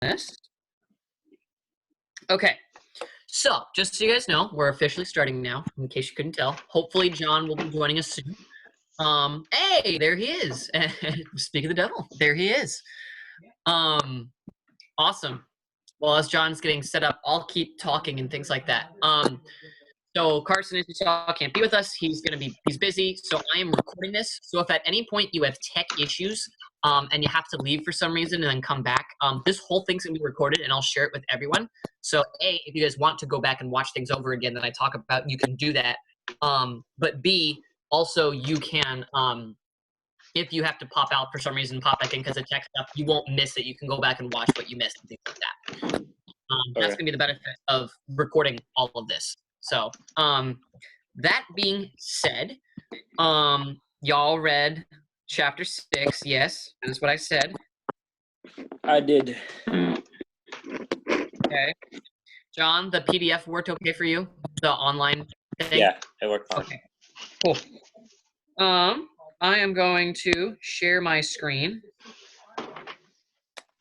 this. Okay. So, just so you guys know, we're officially starting now, in case you couldn't tell. Hopefully, John will be joining us soon. Hey, there he is. Speak of the devil, there he is. Awesome. Well, as John's getting set up, I'll keep talking and things like that. So Carson, as you saw, can't be with us. He's busy. So I am recording this. So if at any point you have tech issues, and you have to leave for some reason and then come back, this whole thing's gonna be recorded and I'll share it with everyone. So A, if you guys want to go back and watch things over again that I talk about, you can do that. But B, also you can, if you have to pop out for some reason, pop back in because of tech stuff, you won't miss it. You can go back and watch what you missed and things like that. That's gonna be the benefit of recording all of this. So, that being said, y'all read chapter 6, yes, that's what I said. I did. Okay. John, the PDF worked okay for you? The online thing? Yeah, it worked fine. Okay, cool. I am going to share my screen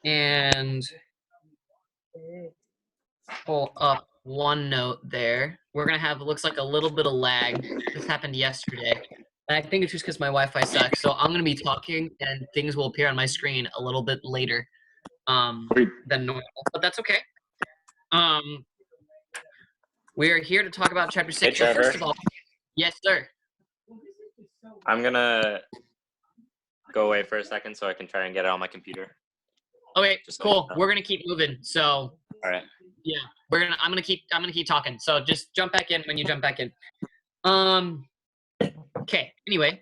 and pull up OneNote there. We're gonna have, it looks like a little bit of lag. This happened yesterday. And I think it's just because my Wi-Fi sucks. So I'm gonna be talking and things will appear on my screen a little bit later than normal, but that's okay. We are here to talk about chapter 6. Hey, So first of all, yes, sir. I'm gonna go away for a second so I can try and get it on my computer. Okay, cool. We're gonna keep moving. So all right. Yeah, I'm gonna keep talking. So just jump back in when you jump back in. Okay. Anyway,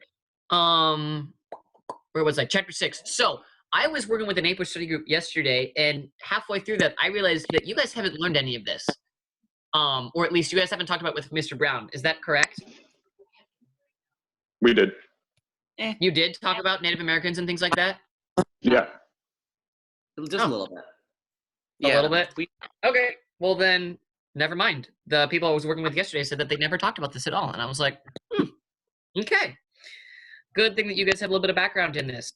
where was I? Chapter 6. So I was working with an APUSH study group yesterday, and halfway through that, I realized that you guys haven't learned any of this, or at least you guys haven't talked about it with Mr. Brown. Is that correct? We did. You did talk about Native Americans and things like that? Yeah. Just a little bit. A little bit? Okay. Well, then, never mind. The people I was working with yesterday said that they never talked about this at all. And I was like, okay. Good thing that you guys have a little bit of background in this.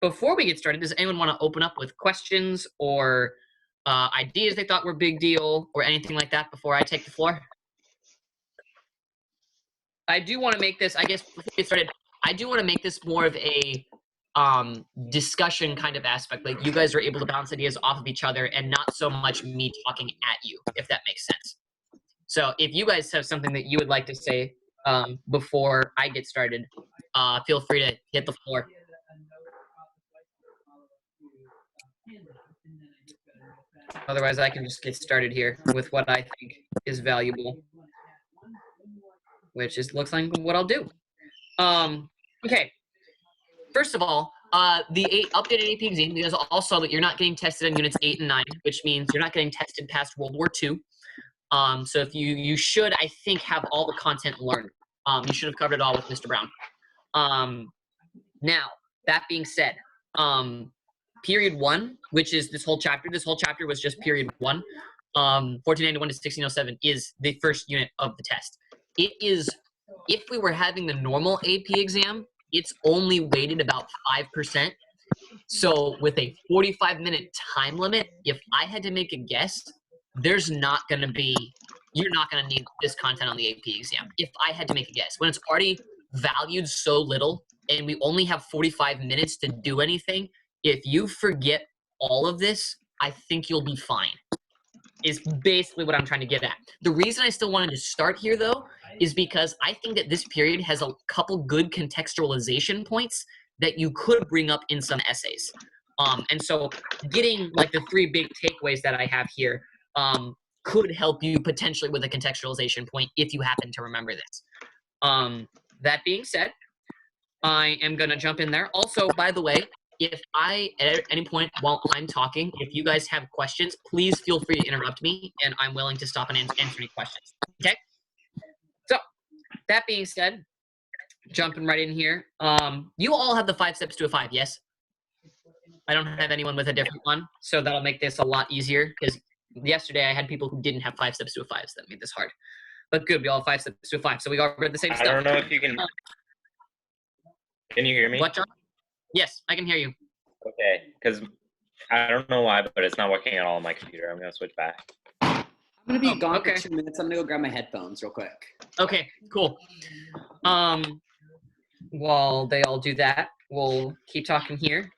Before we get started, does anyone want to open up with questions or ideas they thought were big deal or anything like that before I take the floor? I do want to make this, I guess, before we get started, I do want to make this more of a discussion kind of aspect. Like you guys are able to bounce ideas off of each other and not so much me talking at you, if that makes sense. So if you guys have something that you would like to say before I get started, feel free to hit the floor. Otherwise, I can just get started here with what I think is valuable, which is looks like what I'll do. Okay. First of all, the updated AP exam, you guys all saw that you're not getting tested on units 8 and 9, which means you're not getting tested past World War II. So if you should, I think, have all the content learned. You should have covered it all with Mr. Brown. Now, that being said, period 1, which is this whole chapter was just period 1. 1491 to 1607 is the first unit of the test. It is, if we were having the normal AP exam, it's only weighted about 5%. So with a 45-minute time limit, if I had to make a guess, you're not going to need this content on the AP exam. If I had to make a guess, when it's already valued so little and we only have 45 minutes to do anything, if you forget all of this, I think you'll be fine, is basically what I'm trying to get at. The reason I still wanted to start here, though, is because I think that this period has a couple good contextualization points that you could bring up in some essays. And so getting like the 3 big takeaways that I have here could help you potentially with a contextualization point if you happen to remember this. That being said, I am going to jump in there. Also, by the way, if at any point while I'm talking, if you guys have questions, please feel free to interrupt me, and I'm willing to stop and answer any questions. Okay? So, that being said, jumping right in here, you all have the 5 steps to a 5, yes? I don't have anyone with a different one, so that'll make this a lot easier, because yesterday I had people who didn't have 5 steps to a 5, so that made this hard. But good, we all have 5 steps to a 5, so we all read the same stuff. I don't know if you can. Can you hear me? What, John? Yes, I can hear you. Okay, because I don't know why, but it's not working at all on my computer. I'm gonna switch back. I'm gonna be gone okay. for 2 minutes. I'm gonna go grab my headphones real quick. Okay, cool. While they all do that, we'll keep talking here.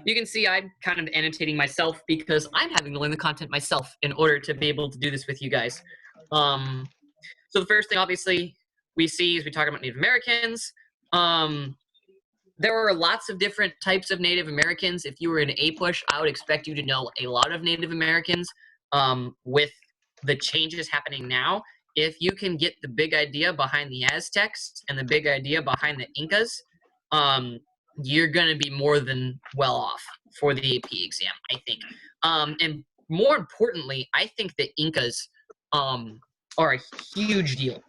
You can see I'm kind of annotating myself because I'm having to learn the content myself in order to be able to do this with you guys. So the first thing, obviously, we see is we talk about Native Americans. There are lots of different types of Native Americans. If you were in APUSH, I would expect you to know a lot of Native Americans. With the changes happening now, if you can get the big idea behind the Aztecs and the big idea behind the Incas, you're going to be more than well off for the AP exam, I think. And more importantly, I think the Incas are a huge deal.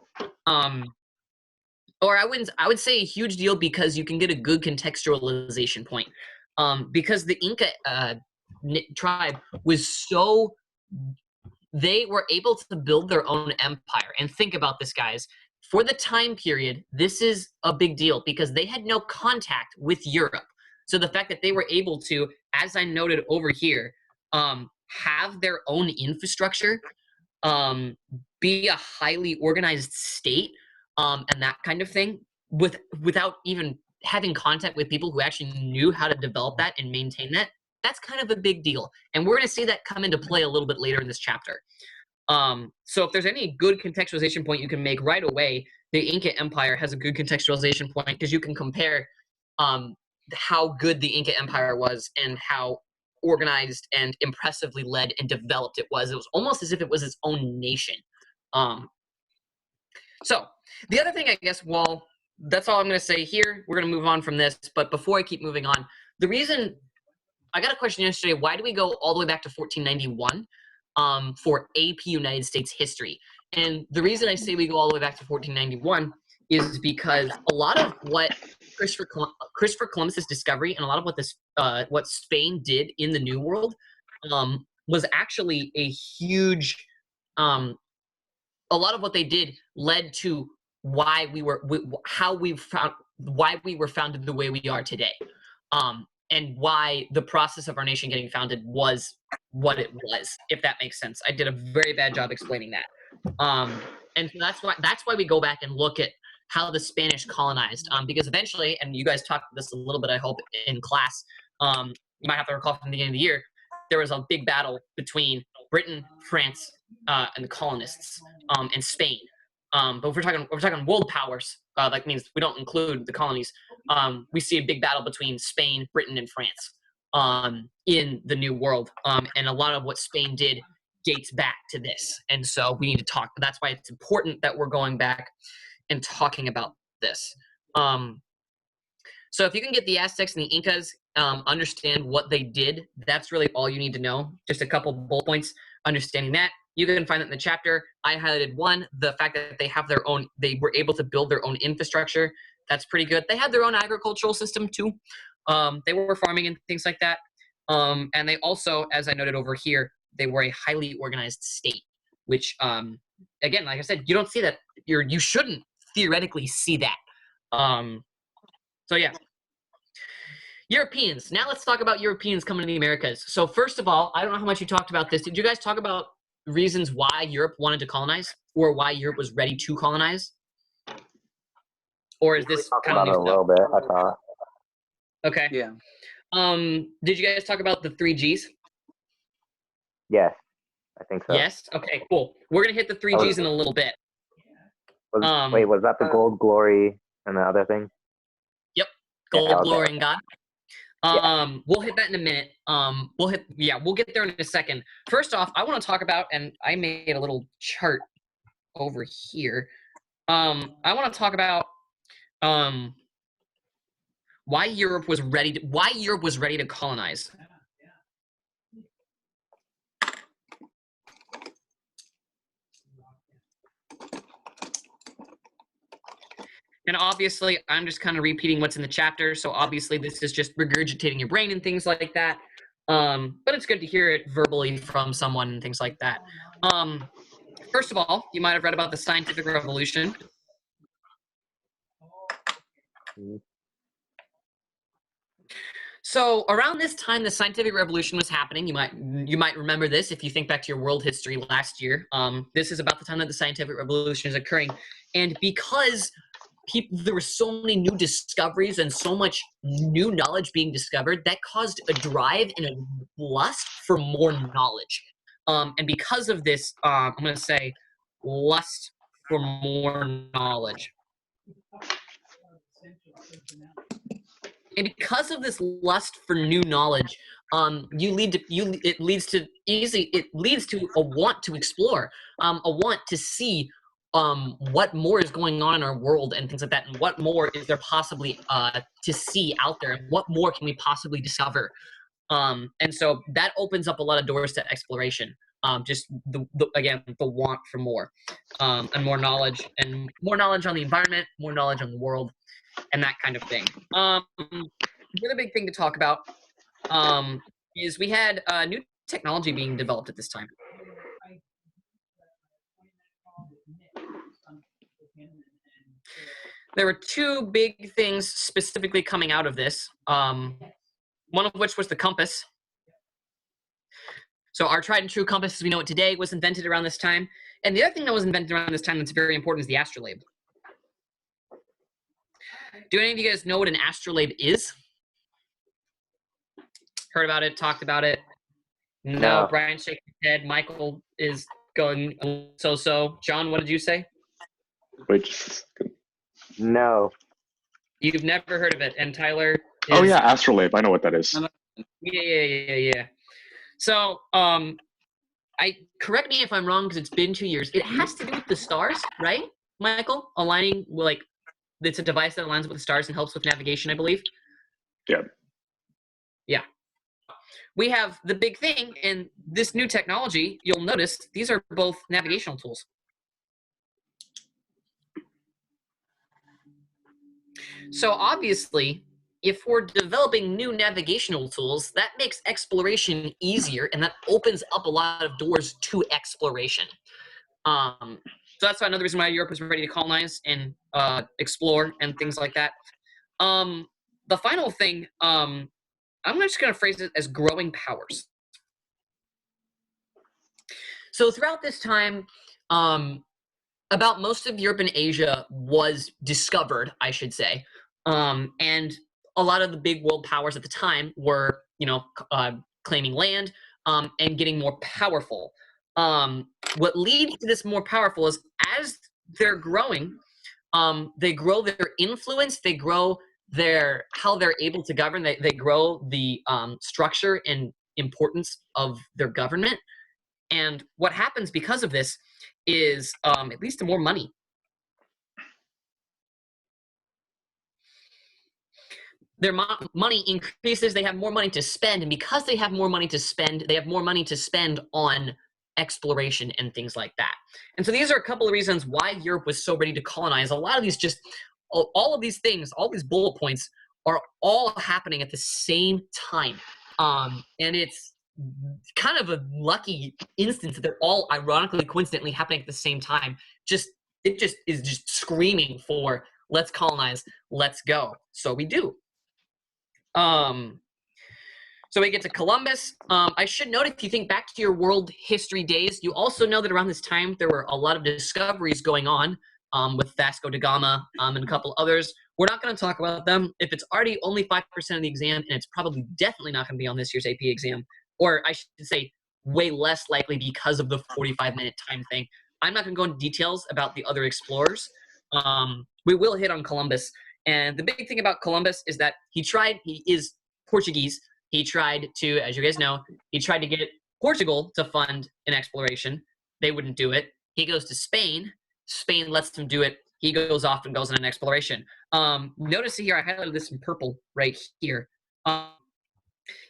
Or I would say a huge deal because you can get a good contextualization point. Because the Inca tribe was so, they were able to build their own empire. And think about this, guys. For the time period, this is a big deal because they had no contact with Europe. So the fact that they were able to, as I noted over here, have their own infrastructure, be a highly organized state, and that kind of thing, without even having contact with people who actually knew how to develop that and maintain that, that's kind of a big deal. And we're going to see that come into play a little bit later in this chapter. So if there's any good contextualization point you can make right away, the Inca Empire has a good contextualization point because you can compare how good the Inca Empire was and how organized and impressively led and developed it was. It was almost as if it was its own nation. So the other thing, I guess, well, that's all I'm going to say here. We're going to move on from this. But before I keep moving on, the reason I got a question yesterday, why do we go all the way back to 1491 for AP United States history? And the reason I say we go all the way back to 1491 is because a lot of what Christopher Columbus's discovery and a lot of what Spain did in the New World was actually a huge a lot of what they did led to why we were founded the way we are today, and why the process of our nation getting founded was what it was, if that makes sense. I did a very bad job explaining that, and so that's why we go back and look at how the Spanish colonized, because eventually, and you guys talked this a little bit, I hope, in class, you might have to recall from the beginning of the year, there was a big battle between Britain, France, and the colonists, and Spain. But if we're talking world powers, that means we don't include the colonies. We see a big battle between Spain, Britain, and France in the New World, and a lot of what Spain did dates back to this. And so we need to talk. That's why it's important that we're going back and talking about this. So if you can get the Aztecs and the Incas, understand what they did, that's really all you need to know. Just a couple bullet points, understanding that. You can find that in the chapter. I highlighted one, the fact that they were able to build their own infrastructure. That's pretty good. They had their own agricultural system too. They were farming and things like that. And they also, as I noted over here, they were a highly organized state, which, again, like I said, you don't see that. You shouldn't theoretically see that. So yeah. Europeans. Now let's talk about Europeans coming to the Americas. So first of all, I don't know how much you talked about this. Did you guys talk about reasons why Europe wanted to colonize, or why Europe was ready to colonize? Or is this kind of new stuff? A little bit, I thought. Okay. Yeah. Did you guys talk about the 3 Gs? Yes, I think so. Yes? Okay, cool. We're going to hit the 3 Gs in a little bit. Wait, was that the gold, glory, and the other thing? Yep. Gold, glory, and God. We'll hit that in a minute. We'll get there in a second. First off, I want to talk about, and I made a little chart over here. I want to talk about why Europe was ready to colonize. And obviously, I'm just kind of repeating what's in the chapter. So obviously, this is just regurgitating your brain and things like that. But it's good to hear it verbally from someone and things like that. First of all, you might have read about the scientific revolution. So around this time, the scientific revolution was happening. You might remember this if you think back to your world history last year. This is about the time that the scientific revolution is occurring, and because there were so many new discoveries and so much new knowledge being discovered, that caused a drive and a lust for more knowledge. And because of this, I'm going to say lust for more knowledge. And because of this lust for new knowledge, it leads to a want to explore, a want to see what more is going on in our world and things like that, and what more is there possibly to see out there, and what more can we possibly discover. And so that opens up a lot of doors to exploration. Just again, the want for more, and more knowledge on the environment, more knowledge on the world, and that kind of thing. The other big thing to talk about is we had new technology being developed at this time. There were two big things specifically coming out of this, one of which was the compass. So our tried and true compass as we know it today was invented around this time. And the other thing that was invented around this time that's very important is the astrolabe. Do any of you guys know what an astrolabe is? Heard about it, talked about it? No. Brian's shaking his head. Michael is going so. John, what did you say? Wait just a second. No. You've never heard of it, and Tyler is... Oh yeah, astrolabe. I know what that is. Yeah. So, correct me if I'm wrong because it's been 2 years. It has to do with the stars, right, Michael? Aligning, like, it's a device that aligns with the stars and helps with navigation, I believe. Yeah. Yeah. We have the big thing in this new technology. You'll notice these are both navigational tools. So obviously, if we're developing new navigational tools, that makes exploration easier, and that opens up a lot of doors to exploration. So that's another reason why Europe was ready to colonize and explore and things like that. The final thing, I'm just going to phrase it as growing powers. So throughout this time, about most of Europe and Asia was discovered, I should say. And a lot of the big world powers at the time were, claiming land and getting more powerful. What leads to this more powerful is as they're growing, they grow their influence, they grow how they're able to govern, they grow the structure and importance of their government. And what happens because of this is it leads to more money. Their money increases, they have more money to spend, and because they have more money to spend, they have more money to spend on exploration and things like that. And so these are a couple of reasons why Europe was so ready to colonize. A lot of these all of these things, all these bullet points are all happening at the same time. And it's kind of a lucky instance that they're all ironically, coincidentally happening at the same time. It just is screaming for, let's colonize, let's go. So we do. So we get to Columbus. I should note, if you think back to your world history days, you also know that around this time there were a lot of discoveries going on with Vasco da Gama and a couple others. We're not going to talk about them. If it's already only 5% of the exam, and it's probably definitely not going to be on this year's AP exam, or I should say way less likely because of the 45-minute time thing, I'm not going to go into details about the other explorers. We will hit on Columbus. And the big thing about Columbus is that he is Portuguese. He tried to, as you guys know, he tried to get Portugal to fund an exploration. They wouldn't do it. He goes to Spain. Spain lets him do it. He goes off and goes on an exploration. Notice here, I highlighted this in purple right here.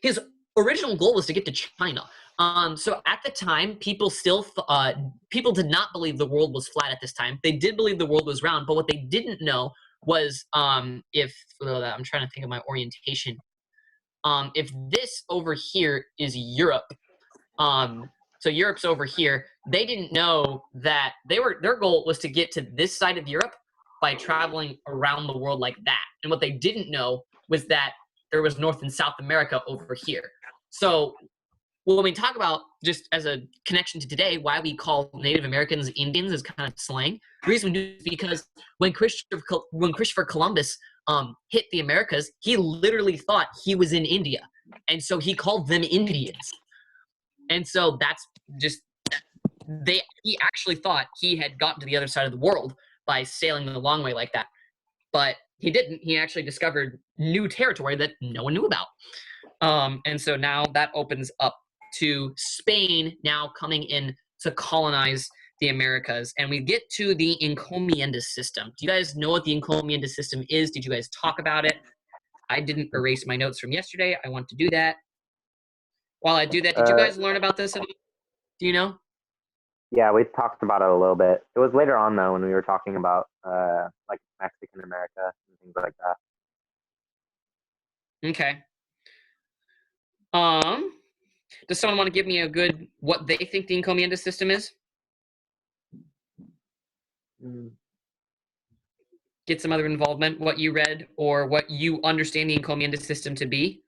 His original goal was to get to China. So at the time, people did not believe the world was flat at this time. They did believe the world was round, but what they didn't know was I'm trying to think of my orientation. If this over here is Europe, so Europe's over here, they didn't know that their goal was to get to this side of Europe by traveling around the world like that. And what they didn't know was that there was North and South America over here. So when we talk about, just as a connection to today, why we call Native Americans Indians is kind of slang. The reason we do is because when Christopher Columbus hit the Americas, he literally thought he was in India. And so he called them Indians. And so that's just, he actually thought he had gotten to the other side of the world by sailing the long way like that. But he didn't. He actually discovered new territory that no one knew about. And so now that opens up to Spain now coming in to colonize the Americas. And we get to the encomienda system. Do you guys know what the encomienda system is? Did you guys talk about it? I didn't erase my notes from yesterday. I want to do that. While I do that, did you guys learn about this at all? Do you know? Yeah, we talked about it a little bit. It was later on though when we were talking about like Mexican America and things like that. Okay. Does someone want to give me a good what they think the encomienda system is? Get some other involvement, what you read or what you understand the encomienda system to be?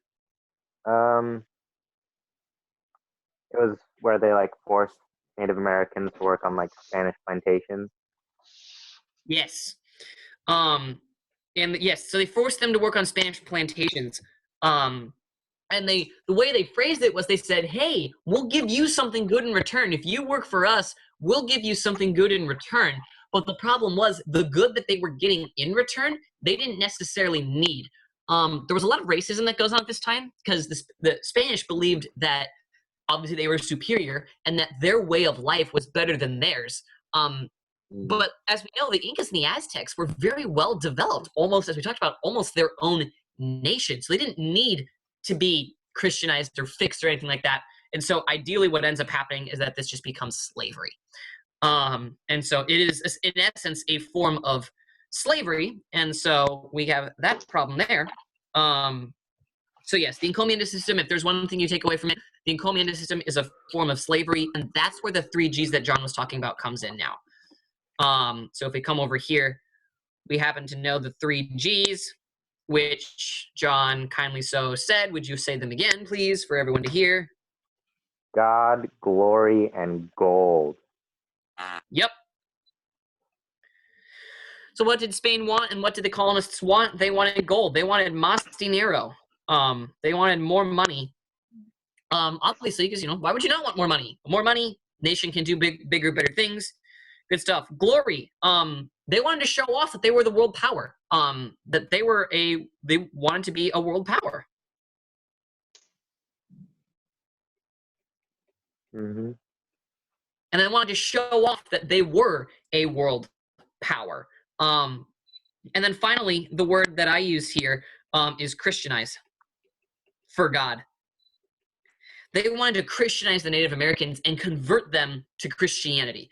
It was where they like forced Native Americans to work on like Spanish plantations. Yes. And yes, so they forced them to work on Spanish plantations. And the way they phrased it was they said, hey, we'll give you something good in return. If you work for us, we'll give you something good in return. But the problem was the good that they were getting in return, they didn't necessarily need. There was a lot of racism that goes on at this time because the Spanish believed that obviously they were superior and that their way of life was better than theirs. But as we know, the Incas and the Aztecs were very well developed, almost, as we talked about, almost their own nation. So they didn't need to be Christianized or fixed or anything like that. And so ideally what ends up happening is that this just becomes slavery. And so it is, in essence, a form of slavery. And so we have that problem there. So yes, the encomienda system, if there's one thing you take away from it, the encomienda system is a form of slavery, and that's where the 3 Gs that John was talking about comes in now. So if we come over here, we happen to know the 3 Gs, which John kindly so said. Would you say them again, please, for everyone to hear? God, glory, and gold. Yep. So what did Spain want and what did the colonists want? They wanted gold. They wanted más dinero. They wanted more money. Obviously, because, why would you not want more money? More money, nation can do bigger, better things. Good stuff. Glory. They wanted to show off that they were the world power. That they wanted to be a world power. Mm-hmm. And they wanted to show off that they were a world power. And then finally, the word that I use here is Christianize. For God. They wanted to Christianize the Native Americans and convert them to Christianity,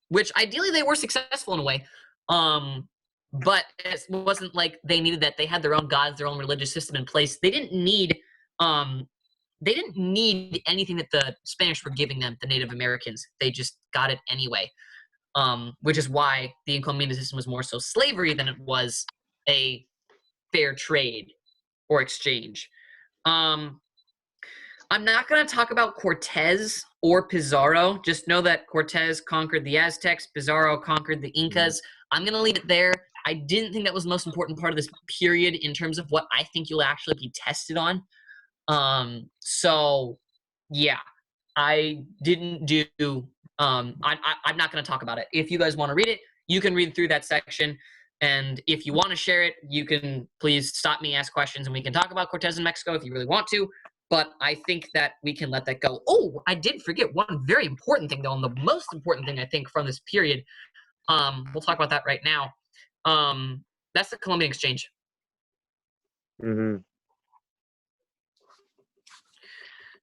which ideally they were successful in a way. But it wasn't like they needed that. They had their own gods, their own religious system in place. They didn't need anything that the Spanish were giving them, the Native Americans. They just got it anyway, which is why the encomienda system was more so slavery than it was a fair trade or exchange. I'm not going to talk about Cortez or Pizarro. Just know that Cortez conquered the Aztecs. Pizarro conquered the Incas. I'm going to leave it there. I didn't think that was the most important part of this period in terms of what I think you'll actually be tested on. So, yeah, I didn't do I'm not going to talk about it. If you guys want to read it, you can read through that section. And if you want to share it, you can please stop me, ask questions, and we can talk about Cortez in Mexico if you really want to. But I think that we can let that go. Oh, I did forget one very important thing, though, and the most important thing, I think, from this period. We'll talk about that right now. That's the Columbian Exchange. Mm-hmm.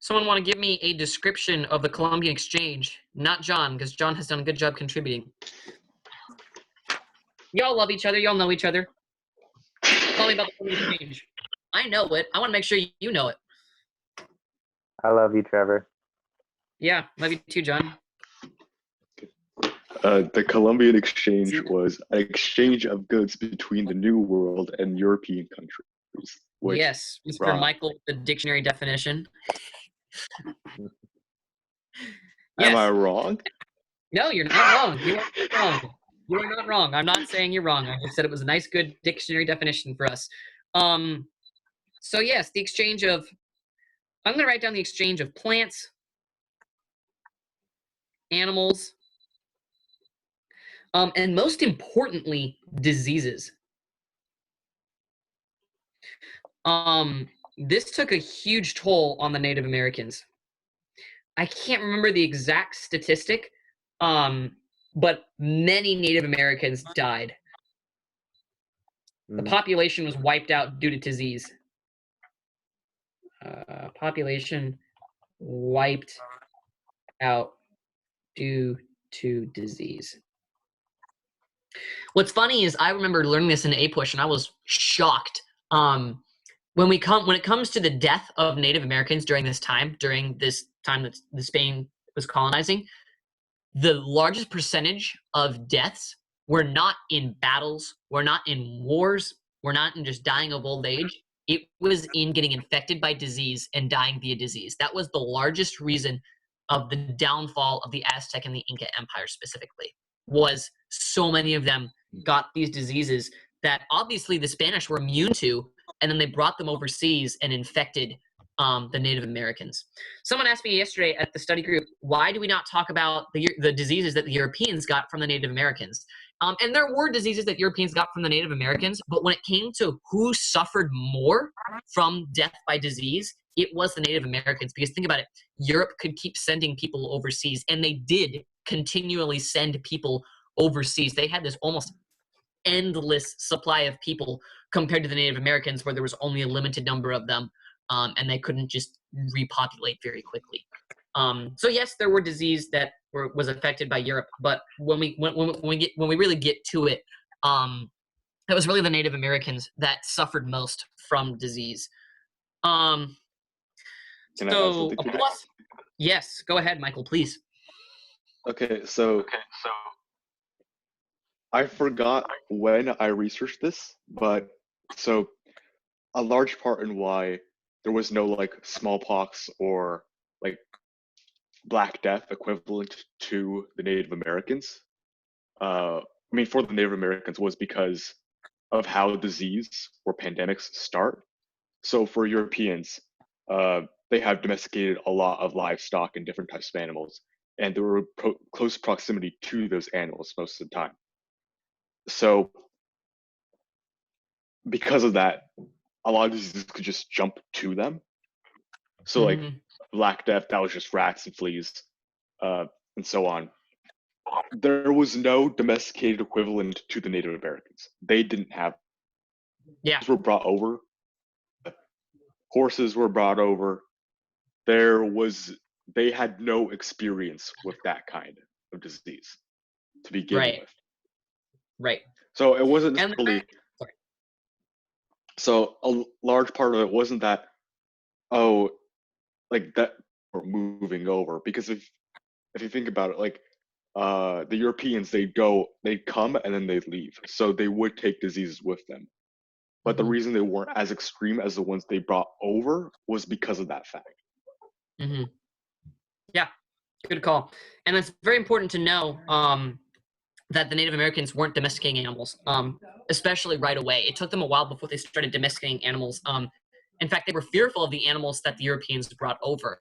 Someone want to give me a description of the Columbian Exchange? Not John, because John has done a good job contributing. Y'all love each other. Y'all know each other. Tell me about the Columbian Exchange. I know it. I want to make sure you know it. I love you, Trevor. Yeah, love you too, John. The Columbian Exchange was an exchange of goods between the New World and European countries. Which, Yes, Mr. wrong. Michael, the dictionary definition. Am I Yes. wrong? No, you're not wrong. You are not wrong. You are not wrong. I'm not saying you're wrong. I just said it was a nice, good dictionary definition for us. So yes, the exchange of. I'm going to write down the exchange of plants, animals, and most importantly, diseases. This took a huge toll on the Native Americans. I can't remember the exact statistic, but many Native Americans died. The population was wiped out due to disease. Population wiped out due to disease. What's funny is I remember learning this in APUSH, and I was shocked. When it comes to the death of Native Americans during this time that the Spain was colonizing, the largest percentage of deaths were not in battles, were not in wars, were not in just dying of old age. It was in getting infected by disease and dying via disease. That was the largest reason of the downfall of the Aztec and the Inca Empire specifically, was so many of them got these diseases that obviously the Spanish were immune to, and then they brought them overseas and infected the Native Americans. Someone asked me yesterday at the study group, why do we not talk about the diseases that the Europeans got from the Native Americans? And there were diseases that Europeans got from the Native Americans, but when it came to who suffered more from death by disease, it was the Native Americans. Because think about it, Europe could keep sending people overseas, and they did continually send people overseas. They had this almost endless supply of people compared to the Native Americans, where there was only a limited number of them, and they couldn't just repopulate very quickly. So yes, there were disease that was affected by Europe, but when we really get to it, it was really the Native Americans that suffered most from disease. Can I add something to that? Yes, go ahead, Michael, please. Okay, so I forgot when I researched this, but so a large part in why there was no like smallpox or like Black Death equivalent to the Native Americans. I mean, for the Native Americans was because of how disease or pandemics start. So for Europeans, they have domesticated a lot of livestock and different types of animals, and they were close proximity to those animals most of the time. So because of that, a lot of diseases could just jump to them. So like Black Death, that was just rats and fleas, and so on. There was no domesticated equivalent to the Native Americans. They didn't have. Yeah. Were brought over. Horses were brought over. They had no experience with that kind of disease to begin with. Right. So it wasn't necessarily. So a large part of it wasn't that, oh, like that we're moving over, because if you think about it, like the Europeans, they'd come and then they'd leave, so they would take diseases with them. But the reason they weren't as extreme as the ones they brought over was because of that fact. Yeah, good call. And it's very important to know that the Native Americans weren't domesticating animals, especially right away. It took them a while before they started domesticating animals. In fact, they were fearful of the animals that the Europeans brought over,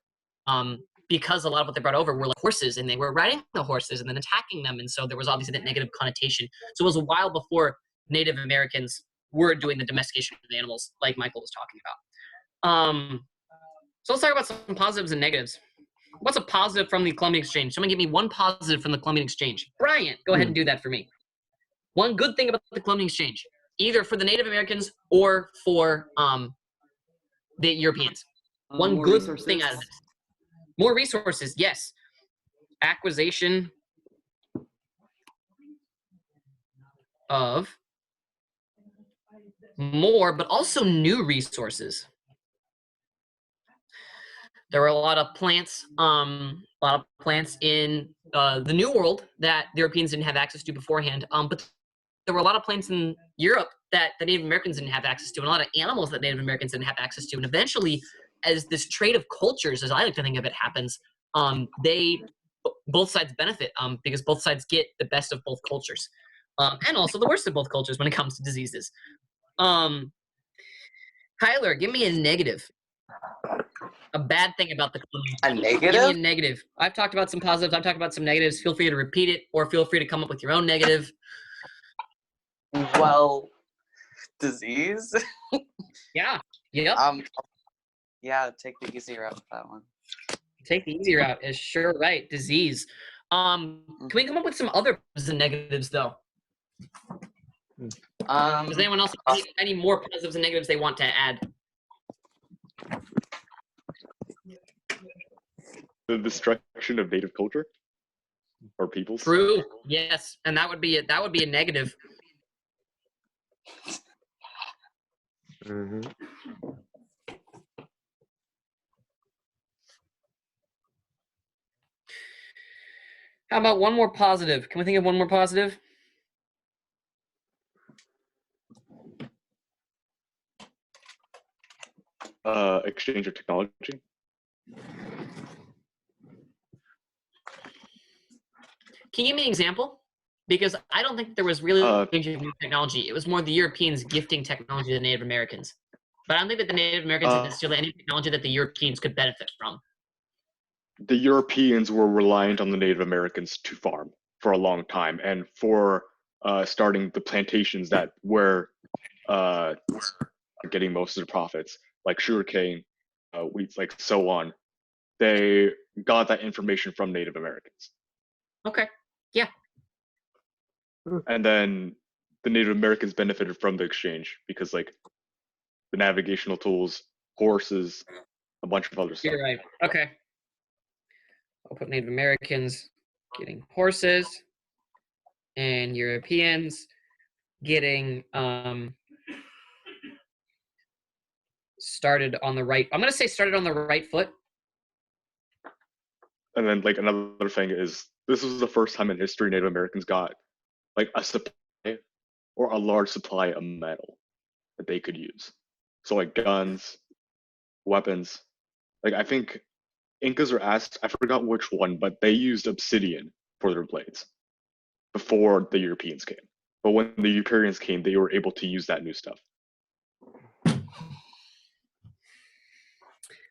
because a lot of what they brought over were like horses, and they were riding the horses and then attacking them. And so there was obviously that negative connotation. So it was a while before Native Americans were doing the domestication of the animals like Michael was talking about. So let's talk about some positives and negatives. What's a positive from the Columbian Exchange? Someone give me one positive from the Columbian Exchange. Bryant, go ahead and do that for me. One good thing about the Columbian Exchange, either for the Native Americans or for the Europeans. One good resources. thing out of this. More resources, yes. Acquisition of more, but also new resources. There were a lot of plants in the New World that the Europeans didn't have access to beforehand. But there were a lot of plants in Europe that the Native Americans didn't have access to, and a lot of animals that Native Americans didn't have access to. And eventually, as this trade of cultures, as I like to think of it, happens, both sides benefit because both sides get the best of both cultures, and also the worst of both cultures when it comes to diseases. Kyler, give me a negative. A bad thing about the Columbian. A Give me a negative? negative. I've talked about some positives. I've talked about some negatives. Feel free to repeat it, or feel free to come up with your own negative. Well, disease? Yeah. Yep. Yeah, take the easy route with that one. Take the easy route. Is sure right. Disease. Can we come up with some other positives and negatives though? Does anyone else have any more positives and negatives they want to add? The destruction of native culture or peoples. True. Yes, and that would be a negative. Mm-hmm. How about one more positive? Can we think of one more positive? Exchange of technology. Can you give me an example? Because I don't think there was really exchange of new technology. It was more the Europeans gifting technology to the Native Americans. But I don't think that the Native Americans had necessarily any technology that the Europeans could benefit from. The Europeans were reliant on the Native Americans to farm for a long time, and for starting the plantations that were getting most of the profits, like sugarcane, wheat, like so on. They got that information from Native Americans. Okay. Yeah. And then the Native Americans benefited from the exchange because, like, the navigational tools, horses, a bunch of other stuff. You're right. Okay. I'll put Native Americans getting horses and Europeans getting started on the right. I'm going to say started on the right foot. And then, like, another thing is, this was the first time in history Native Americans got, like, a supply or a large supply of metal that they could use. So, like, guns, weapons. Like, I think Incas are asked, I forgot which one, but they used obsidian for their blades before the Europeans came. But when the Europeans came, they were able to use that new stuff.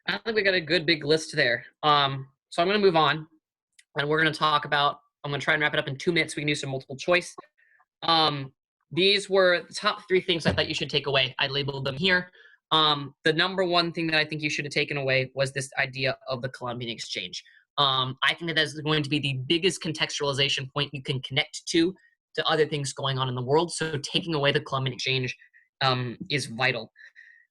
I think we got a good big list there. So I'm going to move on, and we're going to talk about. I'm going to try and wrap it up in 2 minutes. We can do some multiple choice. These were the top 3 things I thought you should take away. I labeled them here. The number one thing that I think you should have taken away was this idea of the Columbian Exchange. I think that is going to be the biggest contextualization point you can connect to other things going on in the world. So taking away the Columbian Exchange is vital.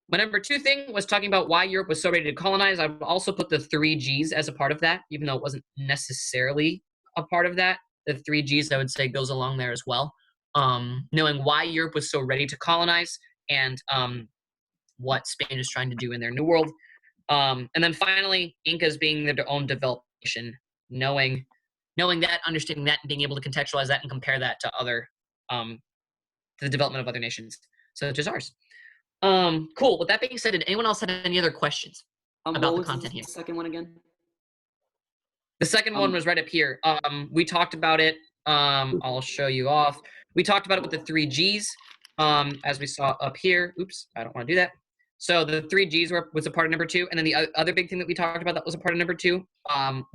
My number 2 thing was talking about why Europe was so ready to colonize. I would also put the 3 Gs as a part of that, even though it wasn't necessarily a part of that. The 3 Gs, I would say, goes along there as well. Knowing why Europe was so ready to colonize and what Spain is trying to do in their New World. And then finally, Incas being their own developed nation, knowing that, understanding that, and being able to contextualize that and compare that to other, to the development of other nations, such as ours. Cool. With that being said, did anyone else have any other questions about the content here? The second one again? The second one was right up here. We talked about it. I'll show you off. We talked about it with the 3 Gs, as we saw up here. Oops, I don't want to do that. So the 3 Gs was a part of number 2, and then the other big thing that we talked about that was a part of number 2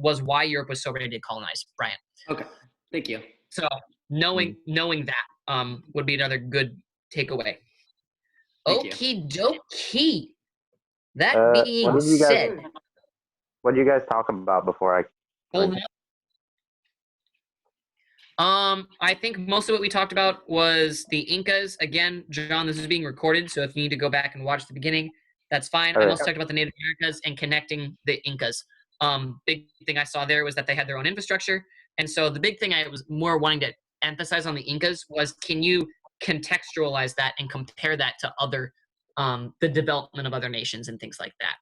was why Europe was so ready to colonize. Brian. Okay, thank you. So knowing that would be another good takeaway. Thank you. Okie dokie. That being said, What did you guys talk about before I? hold on. I think most of what we talked about was the Incas. Again, John, this is being recorded, so if you need to go back and watch the beginning, that's fine. I also talked about the Native Americas and connecting the Incas. Big thing I saw there was that they had their own infrastructure. And so the big thing I was more wanting to emphasize on the Incas was, can you contextualize that and compare that to other, the development of other nations and things like that.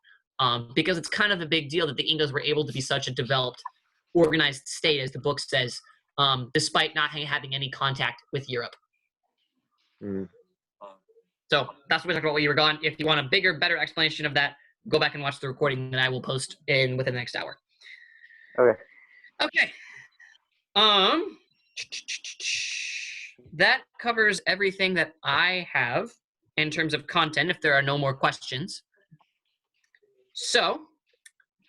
Because it's kind of a big deal that the Incas were able to be such a developed, organized state, as the book says, despite not having any contact with Europe. So that's what we talked about while you were gone. If you want a bigger, better explanation of that, go back and watch the recording that I will post within the next hour. Okay. Okay. That covers everything that I have in terms of content, if there are no more questions. So,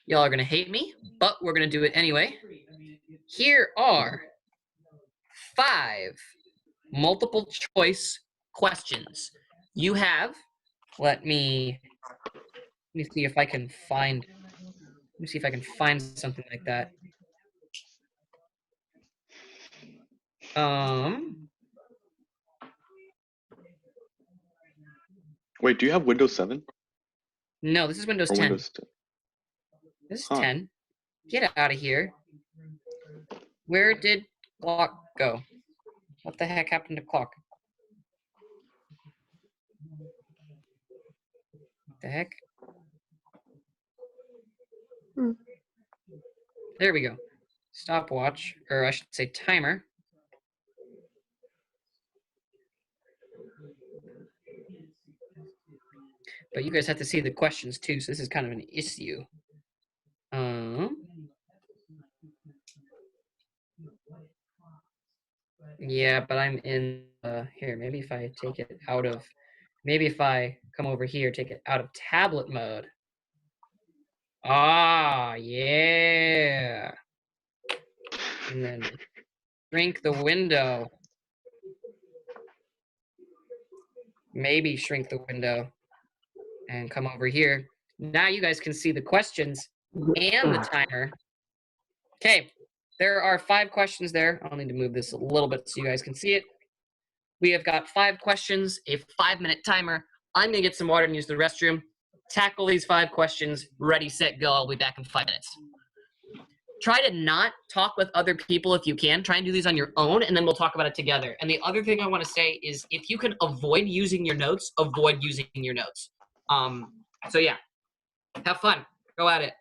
y'all are going to hate me, but we're going to do it anyway. Here are 5 multiple choice questions. You have, let me see if I can find something like that. Wait, do you have Windows 7 No, this is Windows or 10. Windows 10? This is Huh. 10. Get out of here. Where did clock go? What the heck happened to clock? What the heck? There we go. Stopwatch, or I should say timer. But you guys have to see the questions too, so this is kind of an issue. Yeah, but I'm in here. Maybe if I take it out of, maybe if I come over here, take it out of tablet mode. Ah, yeah. And then shrink the window. Maybe shrink the window and come over here. Now you guys can see the questions and the timer. Okay, there are 5 questions there. I'll need to move this a little bit so you guys can see it. We have got 5 questions, a 5-minute timer. I'm gonna get some water and use the restroom. Tackle these 5 questions, ready, set, go. I'll be back in 5 minutes. Try to not talk with other people if you can. Try and do these on your own, and then we'll talk about it together. And the other thing I want to say is if you can avoid using your notes, avoid using your notes. So yeah, have fun. Go at it.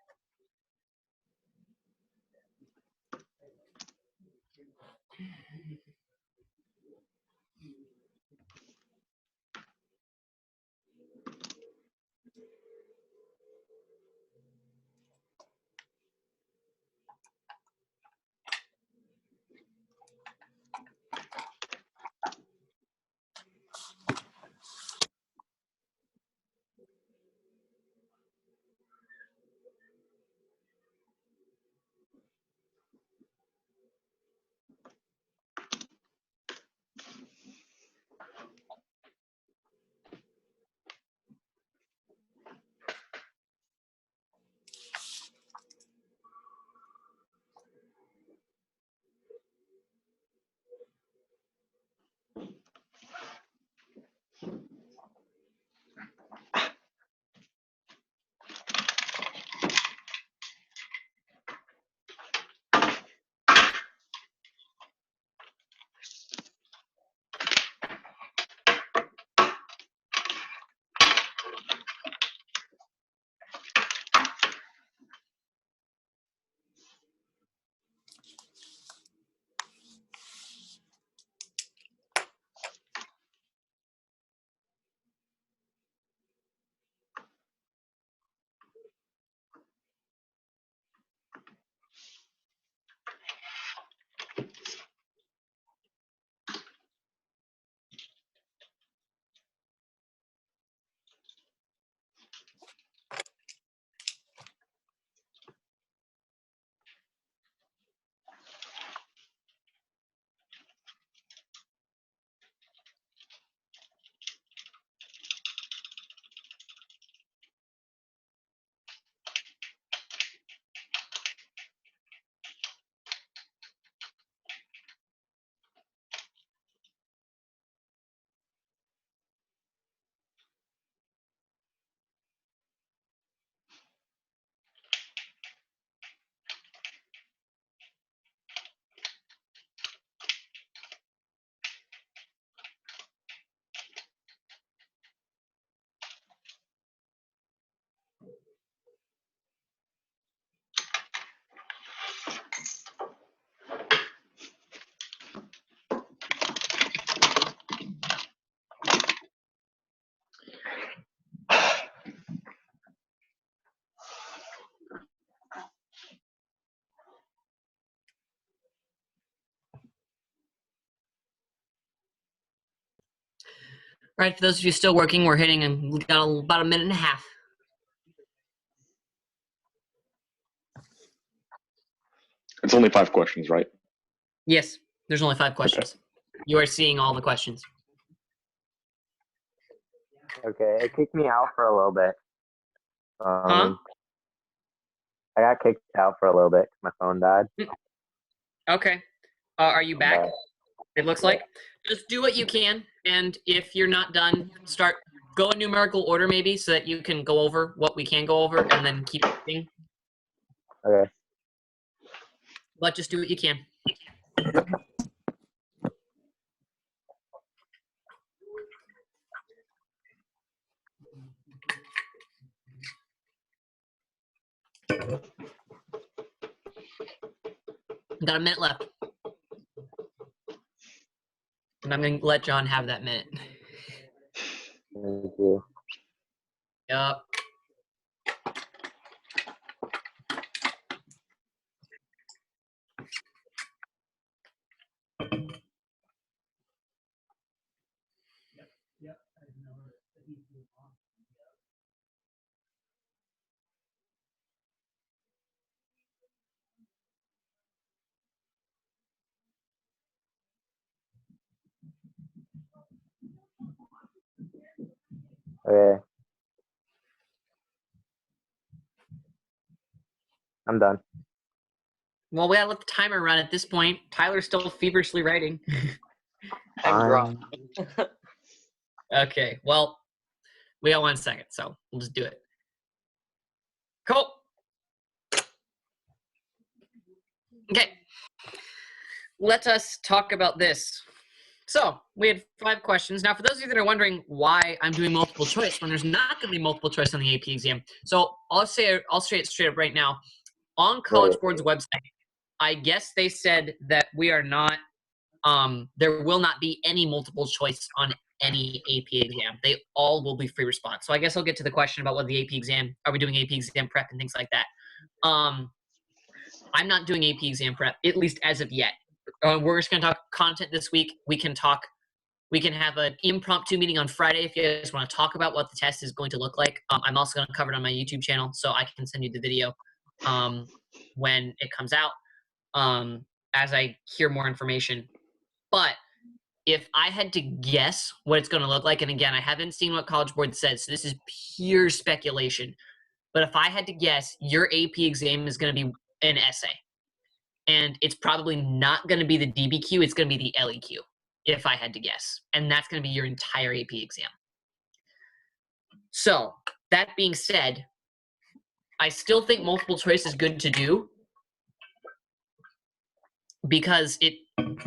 All right, for those of you still working, we're hitting we got about a minute and a half. It's only 5 questions, right? Yes, there's only 5 questions. You are seeing all the questions. Okay, it kicked me out for a little bit. Huh? I got kicked out for a little bit 'cause my phone died. Okay. Are you back? But, It looks like. Just do what you can, and if you're not done, go in numerical order maybe, so that you can go over what we can go over, and then keep moving. okay. But just do what you can. Got a minute left. And I'm going to let John have that minute. Thank you. Yup. Okay. I'm done. Well, we gotta let the timer run at this point. Tyler's still feverishly writing. I'm drunk. Okay, well, we got 1 second, so we'll just do it. Cool. Okay. Let us talk about this. So, we had 5 questions. Now, for those of you that are wondering why I'm doing multiple choice when there's not going to be multiple choice on the AP exam, so I'll say it straight up right now. On College Board's website, I guess they said that we are not, there will not be any multiple choice on any AP exam. They all will be free response. So I guess I'll get to the question about what the AP exam, are we doing AP exam prep and things like that. I'm not doing AP exam prep, at least as of yet. We're just going to talk content this week. We can have an impromptu meeting on Friday if you guys want to talk about what the test is going to look like. I'm also going to cover it on my YouTube channel, so I can send you the video when it comes out as I hear more information. But if I had to guess what it's going to look like, and again, I haven't seen what College Board says, so this is pure speculation. But if I had to guess, your AP exam is going to be an essay. And it's probably not going to be the DBQ, it's going to be the LEQ, if I had to guess. And that's going to be your entire AP exam. So, that being said, I still think multiple choice is good to do because it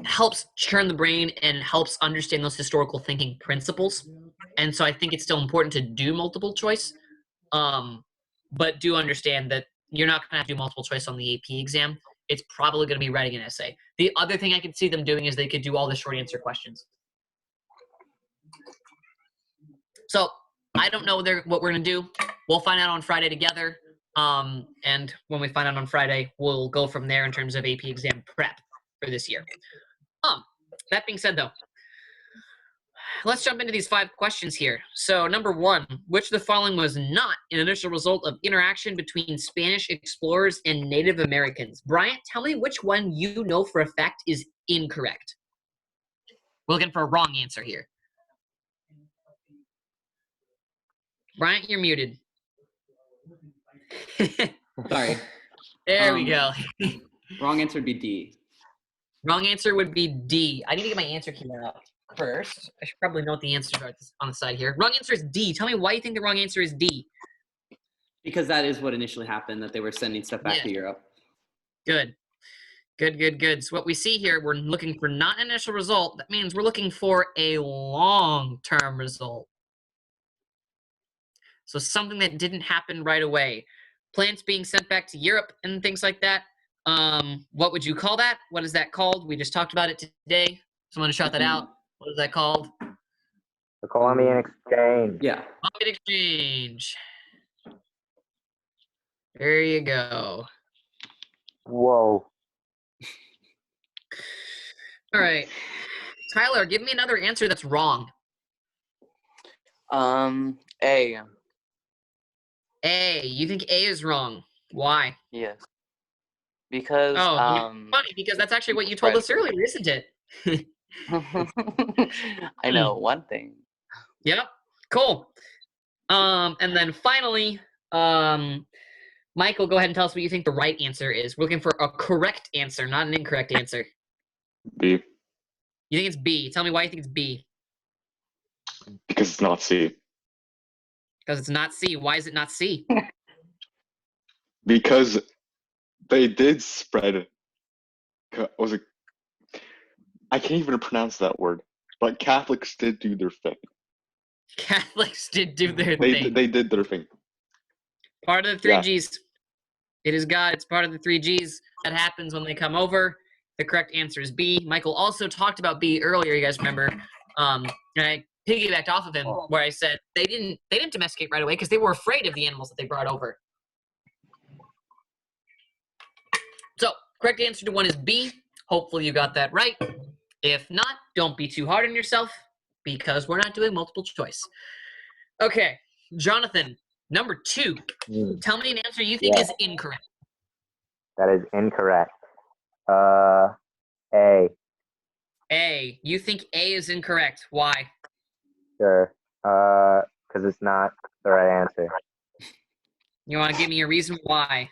helps churn the brain and helps understand those historical thinking principles. And so I think it's still important to do multiple choice. But do understand that you're not going to have to do multiple choice on the AP exam. It's probably going to be writing an essay. The other thing I could see them doing is they could do all the short answer questions. So I don't know what we're going to do. We'll find out on Friday together. And when we find out on Friday, we'll go from there in terms of AP exam prep for this year. That being said, though, let's jump into these 5 questions here. So, number 1, which of the following was not an initial result of interaction between Spanish explorers and Native Americans? Bryant, tell me which one you know for a fact is incorrect. We're looking for a wrong answer here. Bryant, you're muted. Sorry. There we go. Wrong answer would be D. Wrong answer would be D. I need to get my answer key out first. I should probably note the answers are on the side here. Wrong answer is D. Tell me why you think the wrong answer is D. Because that is what initially happened, that they were sending stuff back to Europe. Good. Good. So what we see here, we're looking for not an initial result. That means we're looking for a long-term result. So something that didn't happen right away. Plants being sent back to Europe and things like that. What would you call that? What is that called? We just talked about it today. Someone shout that out. What is that called? The Columbian Exchange. Yeah. Columbian Exchange. There you go. Whoa. All right. Tyler, give me another answer that's wrong. A. A. You think A is wrong. Why? Yes. Because Oh, funny because that's actually what you told us earlier, isn't it? I know one thing. Yep. Cool. And then finally, Michael, go ahead and tell us what you think the right answer is. We're looking for a correct answer, not an incorrect answer. B. You think it's B. Tell me why you think it's B. Because it's not C. Because it's not C. Why is it not C? Because they did spread. Was it? I can't even pronounce that word. But Catholics did do their thing. Catholics did do their They thing. they did their thing. Part of the three Yeah. Gs. It is God. It's part of the three Gs that happens when they come over. The correct answer is B. Michael also talked about B earlier. You guys remember? And I piggybacked off of him where I said they didn't domesticate right away because they were afraid of the animals that they brought over. So correct answer to 1 is B. Hopefully you got that right. If not, don't be too hard on yourself because we're not doing multiple choice. Okay, Jonathan, number 2. Tell me an answer you think is incorrect. That is incorrect. A. A. You think A is incorrect. Why? Sure. Because it's not the right answer. You want to give me a reason why?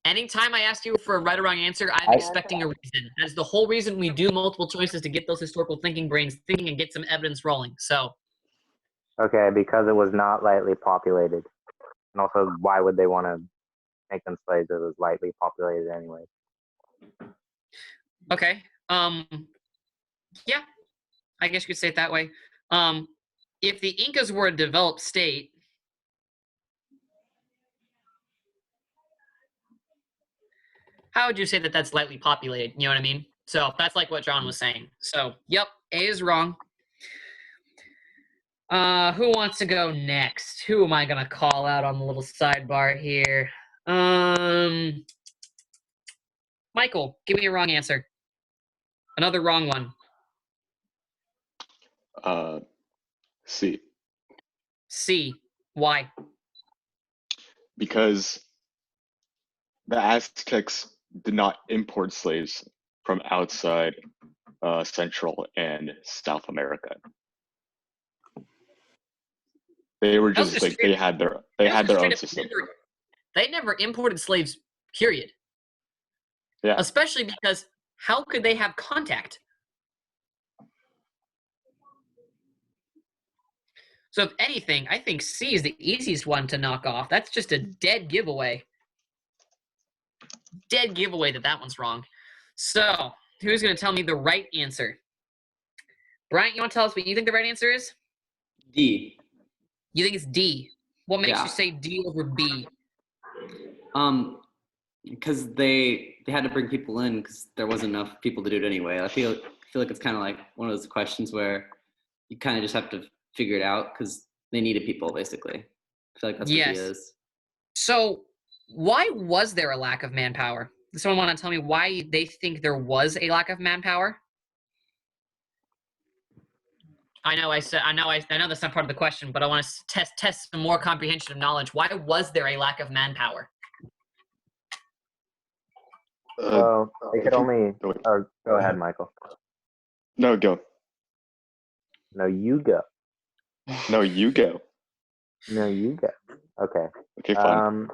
Anytime I ask you for a right or wrong answer, I'm expecting a reason. That's the whole reason we do multiple choices, to get those historical thinking brains thinking and get some evidence rolling. So, Okay, because it was not lightly populated. And also, why would they want to make them slaves if it was lightly populated anyway? okay. Yeah, I guess you could say it that way. If the Incas were a developed state, how would you say that that's lightly populated? You know what I mean? So that's like what John was saying. So, yep, A is wrong. Who wants to go next? Who am I gonna call out on the little sidebar here? Michael, give me a wrong answer. Another wrong one. C. C. Why? Because the Aztecs did not import slaves from outside Central and South America. They were just like they had their own system. They never imported slaves, period. Yeah. Especially because how could they have contact? So if anything, I think C is the easiest one to knock off. That's just a dead giveaway. Dead giveaway that one's wrong. So who's going to tell me the right answer? Bryant, you want to tell us what you think the right answer is? D. You think it's D. What makes Yeah. you say D over B? Because they had to bring people in because there wasn't enough people to do it anyway. I feel like it's kind of like one of those questions where you kind of just have to figure it out because they needed people, basically. I feel like that's what D is. So why was there a lack of manpower? Does someone want to tell me why they think there was a lack of manpower? I know that's not part of the question, but I want to test some more comprehension of knowledge. Why was there a lack of manpower? Well, they could only. Or go ahead, Michael. No, go. No, you go. No, you go. No, you go. Okay. Okay, fine.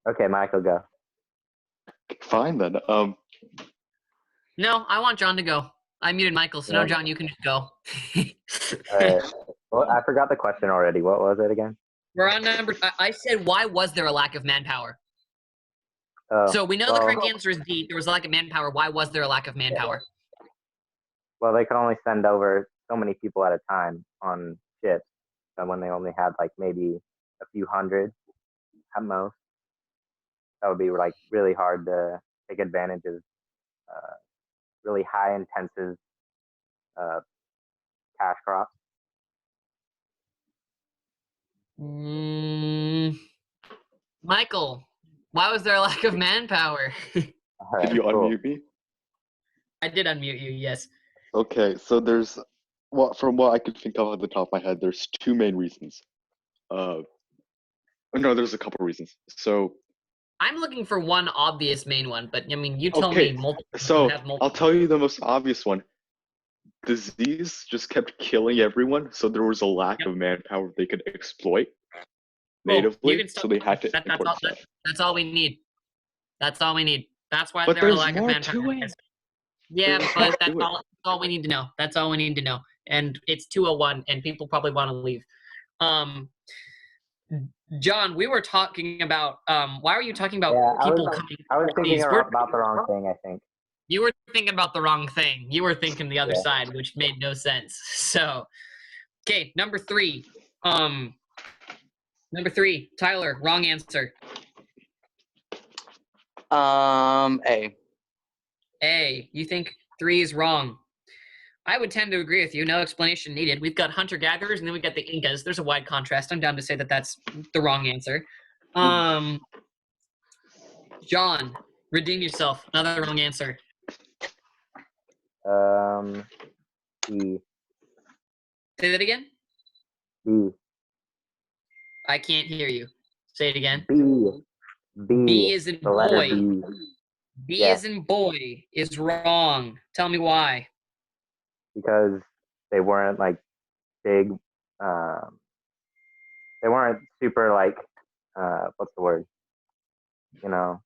Okay, Michael, go. Fine then. No, I want John to go. I muted Michael, so no, John, you can just go. Well, I forgot the question already. What was it again? We're on number. I said, why was there a lack of manpower? Oh, So we know the correct answer is D. There was a lack of manpower. Why was there a lack of manpower? Well, they could only send over so many people at a time on ships, and when they only had like maybe a few hundred at most, that would be like really hard to take advantage of really high intensive cash crops. Michael, why was there a lack of manpower? All right, Did you cool. unmute me? I did unmute you, yes. Okay, so there's from what I could think of at the top of my head, there's two main reasons. No, there's a couple reasons. So I'm looking for one obvious main one, but I mean, you tell okay, me multiple. so have multiple. I'll tell you the most obvious one. Disease just kept killing everyone, so there was a lack Yep. of manpower they could exploit Cool. You natively, can stop. so they had to That's import all. stuff. That's all we need. That's all we need. That's why But there's a there's lack of more manpower. to it. Yeah, There's but more that's to it. all we need to know. That's all we need to know. And it's 2:01, and people probably want to leave. John, we were talking about. Why were you talking about Yeah, people coming? I was thinking overseas? about the wrong thing, I think. You were thinking about the wrong thing. You were thinking the other Yeah. side, which made no sense. So, okay, number 3. Number 3, Tyler, wrong answer. A. A, you think 3 is wrong. I would tend to agree with you. No explanation needed. We've got hunter-gatherers, and then we've got the Incas. There's a wide contrast. I'm down to say that that's the wrong answer. John, redeem yourself. Another wrong answer. B. Say that again? B. I can't hear you. Say it again. B. B is in The letter boy. B. B Yeah. is in boy is wrong. Tell me why. Because they weren't like big. They weren't super like. What's the word? You know.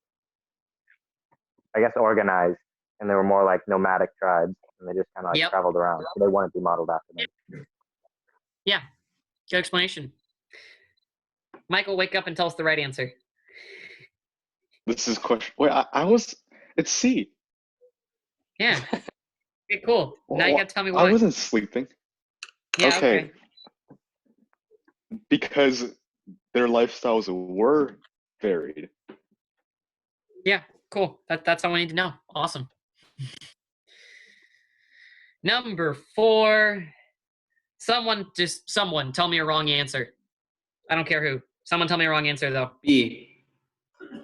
I guess organized, and they were more like nomadic tribes, and they just kind of like Yep. traveled around. So they wanted to be modeled after them. Yeah. Good explanation. Michael, wake up and tell us the right answer. This is question. Wait, I was. It's C. Yeah. Okay, cool. Now you Well, gotta tell me why. I wasn't sleeping. Yeah, okay. Because their lifestyles were varied. Yeah, cool. That's all I need to know. Awesome. Number 4. Someone tell me a wrong answer. I don't care who. Someone tell me a wrong answer though. B.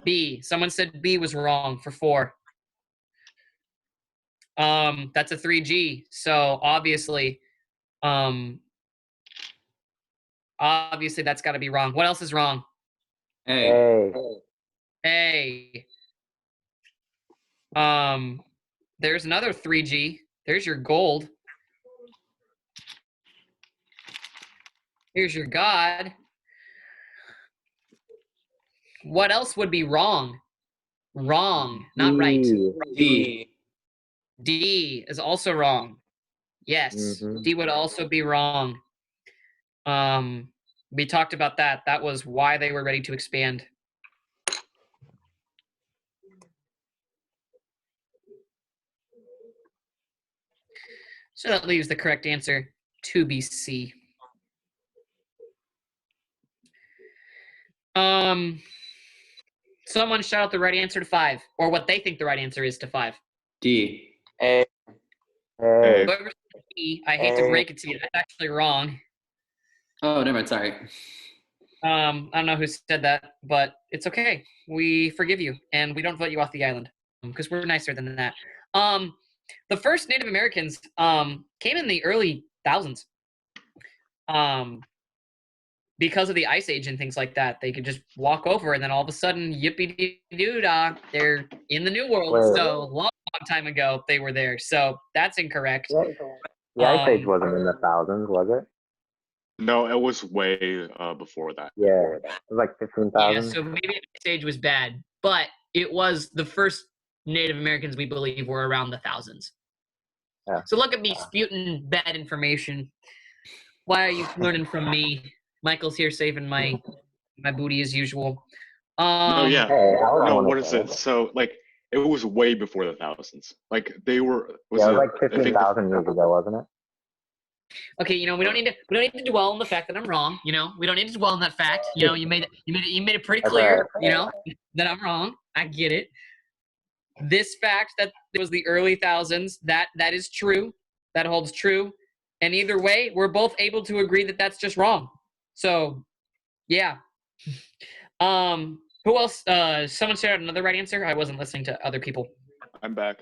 B. Someone said B was wrong for 4. That's a 3G. So obviously that's got to be wrong. What else is wrong? A. Hey. A. There's another 3G. There's your gold. Here's your God. What else would be wrong? Wrong, not right. D. D is also wrong. Yes, Mhm. D would also be wrong. We talked about that. That was why they were ready to expand. So that leaves the correct answer to be C. Someone shout out the right answer to 5, or what they think the right answer is to 5. D. A. Hey. Whoever said D, I hate to break it to you, that's actually wrong. Oh, never mind. Sorry. I don't know who said that, but it's okay. We forgive you, and we don't vote you off the island because we're nicer than that. The first Native Americans came in the early thousands. Because of the Ice Age and things like that, they could just walk over, and then all of a sudden, yippee-doo-dah, they're in the New World. Wait. So long time ago, they were there. So that's incorrect. The Ice Age wasn't in the thousands, was it? No, it was way before that. Yeah, it was like 15,000. Yeah, so maybe the Ice Age was bad, but it was the first Native Americans we believe were around the thousands. Yeah. So look at me spewing bad information. Why are you learning from me? Michael's here saving my booty as usual. No, yeah. Hey, I No, don't what is it? So, like, it was way before the thousands. Like, they were. Was Yeah, it it was like I think 15,000 years ago, wasn't it? Okay, we don't need to dwell on the fact that I'm wrong. We don't need to dwell on that fact. You made it pretty That's clear. all That I'm wrong. I get it. This fact that it was the early thousands, that is true. That holds true. And either way, we're both able to agree that that's just wrong. So, yeah. Who else? Someone shared another right answer. I wasn't listening to other people. I'm back.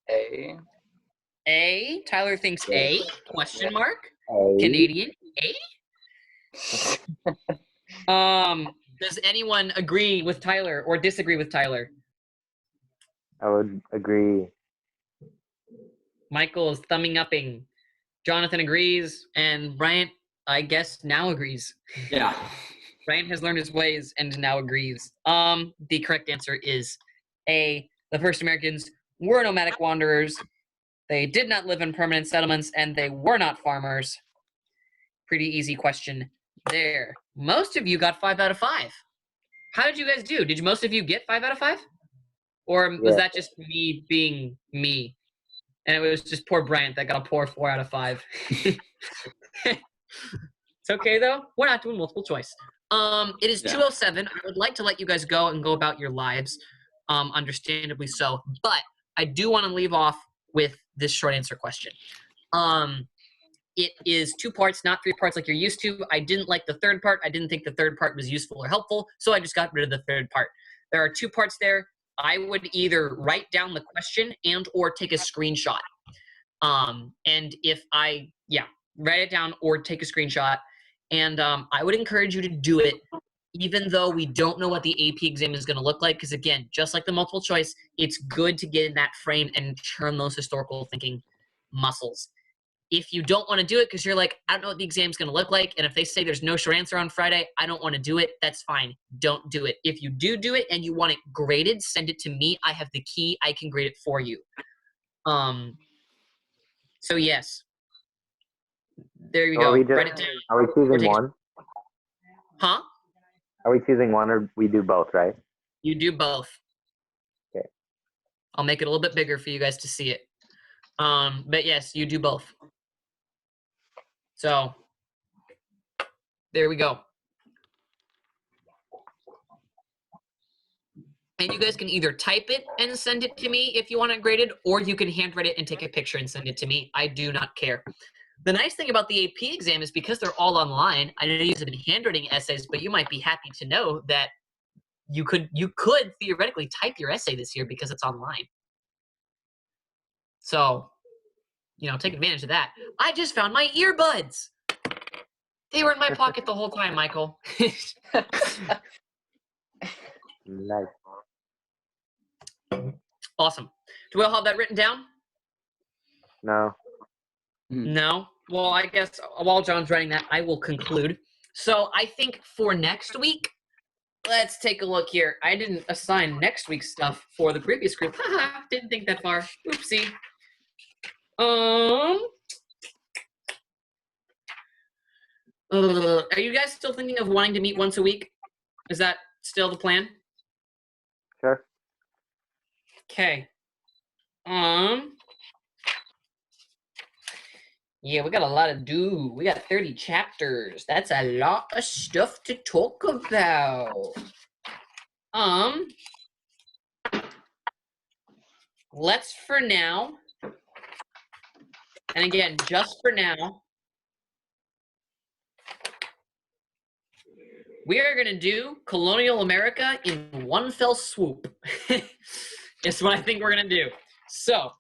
A. A. Tyler thinks A. Question mark. A. Canadian A. Does anyone agree with Tyler or disagree with Tyler? I would agree. Michael is thumbing upping. Jonathan agrees, and Bryant, I guess, now agrees. Yeah. Bryant has learned his ways and now agrees. The correct answer is A. The first Americans were nomadic wanderers. They did not live in permanent settlements, and they were not farmers. Pretty easy question there. Most of you got 5 out of 5. How did you guys do? Did most of you get 5 out of 5? Or was Yeah. that just me being me? And it was just poor Bryant that got a poor 4 out of 5. It's okay, though. We're not doing multiple choice. It is 2:07. I would like to let you guys go and go about your lives, understandably so. But I do want to leave off with this short answer question. It is 2 parts, not 3 parts like you're used to. I didn't like the third part. I didn't think the third part was useful or helpful, so I just got rid of the third part. There are 2 parts there. I would either write down the question and or take a screenshot. And if write it down or take a screenshot. And I would encourage you to do it, even though we don't know what the AP exam is going to look like. Because again, just like the multiple choice, it's good to get in that frame and turn those historical thinking muscles. If you don't want to do it because you're like, I don't know what the exam's going to look like, and if they say there's no short answer on Friday, I don't want to do it, that's fine. Don't do it. If you do it and you want it graded, send it to me. I have the key. I can grade it for you. So yes. There you go. Write it down. Are we choosing one? Huh? Are we choosing one or we do both, right? You do both. Okay. I'll make it a little bit bigger for you guys to see it. But yes, you do both. So there we go. And you guys can either type it and send it to me if you want it graded, or you can handwrite it and take a picture and send it to me. I do not care. The nice thing about the AP exam is because they're all online, I know you guys have been handwriting essays, but you might be happy to know that you could theoretically type your essay this year because it's online. So, take advantage of that. I just found my earbuds. They were in my pocket the whole time, Michael. Nice. Awesome. Do we all have that written down? No. No? Well, I guess while John's writing that, I will conclude. So I think for next week, let's take a look here. I didn't assign next week's stuff for the previous group. Haha, didn't think that far. Oopsie. Are you guys still thinking of wanting to meet once a week? Is that still the plan? Sure. Okay. Yeah, we got a lot to do. We got 30 chapters. That's a lot of stuff to talk about. Let's for now, and again, just for now, we are going to do colonial America in one fell swoop. Is what I think we're going to do. So,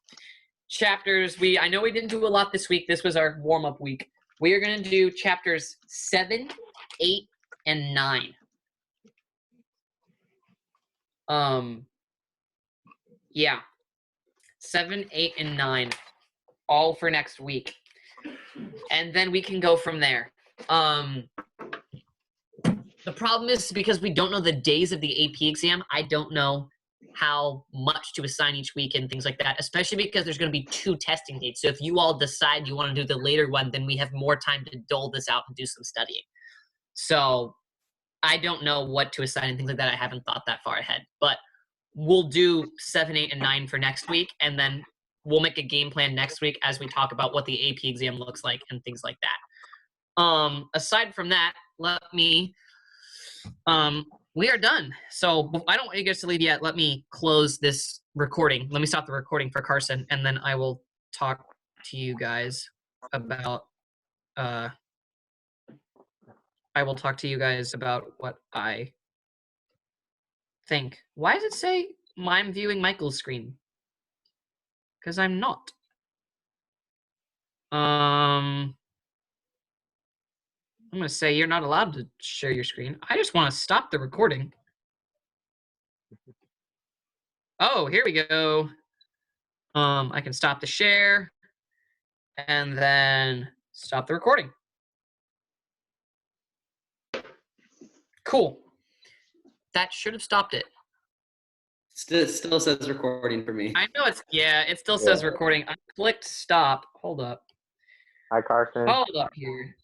chapters, I know we didn't do a lot this week. This was our warm-up week. We are going to do chapters 7, 8, and 9. Yeah. 7, 8, and 9. All for next week. And then we can go from there. The problem is because we don't know the days of the AP exam, I don't know how much to assign each week and things like that, especially because there's going to be 2 testing dates. So if you all decide you want to do the later one, then we have more time to dole this out and do some studying. So I don't know what to assign and things like that. I haven't thought that far ahead. But we'll do 7, 8, and 9 for next week, and then we'll make a game plan next week as we talk about what the AP exam looks like and things like that. Aside from that, we are done. So I don't want you guys to leave yet. Let me close this recording. Let me stop the recording for Carson, and then I will talk to you guys about what I think. Why does it say I'm viewing Michael's screen? Because I'm not. I'm gonna say you're not allowed to share your screen. I just want to stop the recording. Oh, here we go. I can stop the share and then stop the recording. Cool. That should have stopped it. Still says recording for me. I know it still says Yeah. recording. I clicked stop. Hold up. Hi, Carson. Hold up here.